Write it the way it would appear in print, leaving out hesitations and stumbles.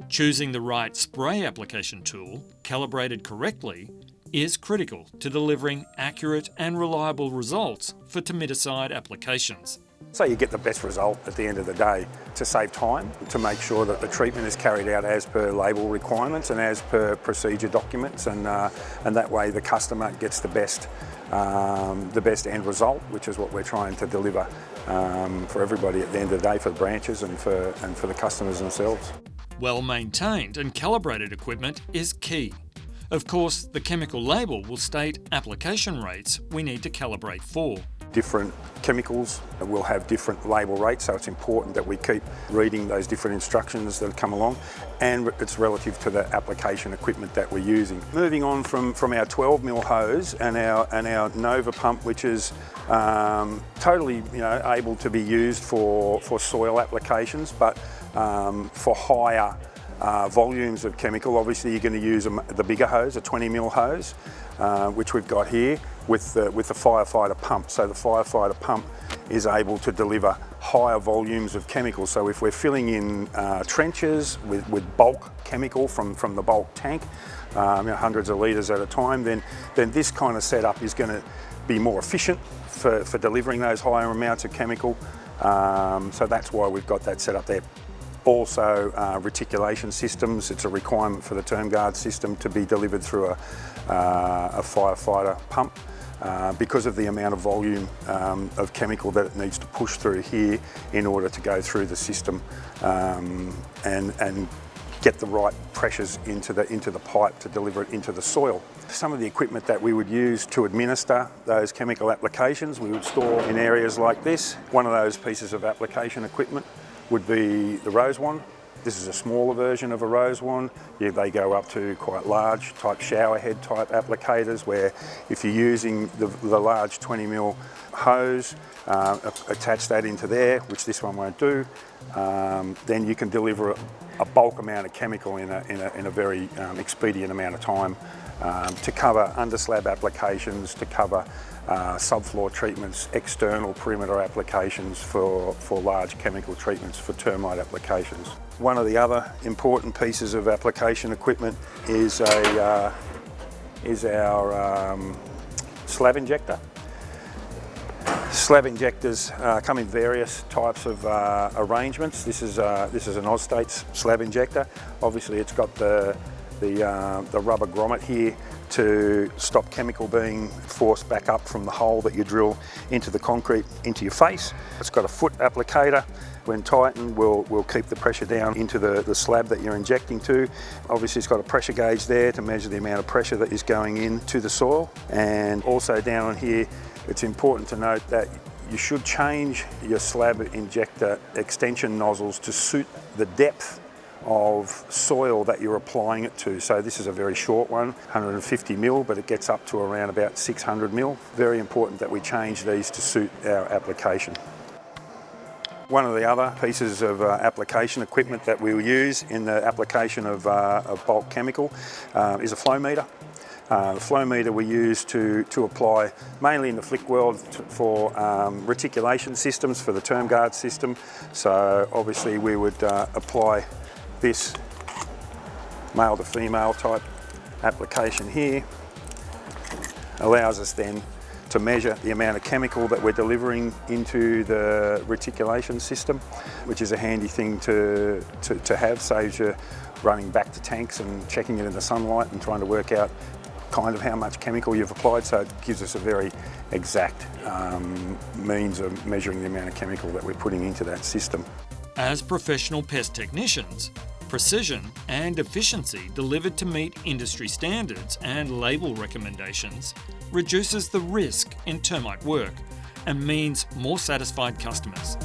Choosing the right spray application tool, calibrated correctly, is critical to delivering accurate and reliable results for termiticide applications. So you get the best result at the end of the day to save time, to make sure that the treatment is carried out as per label requirements and as per procedure documents, and that way the customer gets the best end result, which is what we're trying to deliver for everybody at the end of the day, for the branches and for the customers themselves. Well-maintained and calibrated equipment is key. Of course, the chemical label will state application rates we need to calibrate for. Different chemicals will have different label rates, so it's important that we keep reading those different instructions that come along, and it's relative to the application equipment that we're using. Moving on from our 12mm hose and our Nova pump, which is totally able to be used for soil applications, but for higher volumes of chemical, obviously you're going to use the bigger hose, a 20mm hose, which we've got here with the firefighter pump. So the firefighter pump is able to deliver higher volumes of chemical. So if we're filling in trenches with bulk chemical from the bulk tank, hundreds of litres at a time, then this kind of setup is going to be more efficient for delivering those higher amounts of chemical. So that's why we've got that set up there. Also, reticulation systems, it's a requirement for the term guard system to be delivered through a firefighter pump because of the amount of volume of chemical that it needs to push through here in order to go through the system and get the right pressures into the pipe to deliver it into the soil. Some of the equipment that we would use to administer those chemical applications, we would store in areas like this. One of those pieces of application equipment would be the rose wand. This is a smaller version of a rose wand. They go up to quite large type shower head type applicators, where if you're using the large 20mm hose, attach that into there, which this one won't do, then you can deliver a bulk amount of chemical in a very expedient amount of time to cover underslab applications, to cover subfloor treatments, external perimeter applications for large chemical treatments for termite applications. One of the other important pieces of application equipment is our slab injector. Slab injectors come in various types of arrangements. This is an Austates slab injector. Obviously, it's got the rubber grommet here to stop chemical being forced back up from the hole that you drill into the concrete into your face. It's got a foot applicator. When tightened, will keep the pressure down into the slab that you're injecting to. Obviously, it's got a pressure gauge there to measure the amount of pressure that is going into the soil. And also down on here, it's important to note that you should change your slab injector extension nozzles to suit the depth of soil that you're applying it to. So this is a very short one, 150mm, but it gets up to around about 600mm. Very important that we change these to suit our application. One of the other pieces of application equipment that we'll use in the application of bulk chemical is a flow meter. The flow meter we use to apply mainly in the flick world for reticulation systems for the term guard system. So obviously we would apply this male to female type application here. Allows us then to measure the amount of chemical that we're delivering into the reticulation system, which is a handy thing to have. Saves you running back to tanks and checking it in the sunlight and trying to work out kind of how much chemical you've applied. So it gives us a very exact means of measuring the amount of chemical that we're putting into that system. As professional pest technicians, precision and efficiency delivered to meet industry standards and label recommendations reduces the risk in termite work and means more satisfied customers.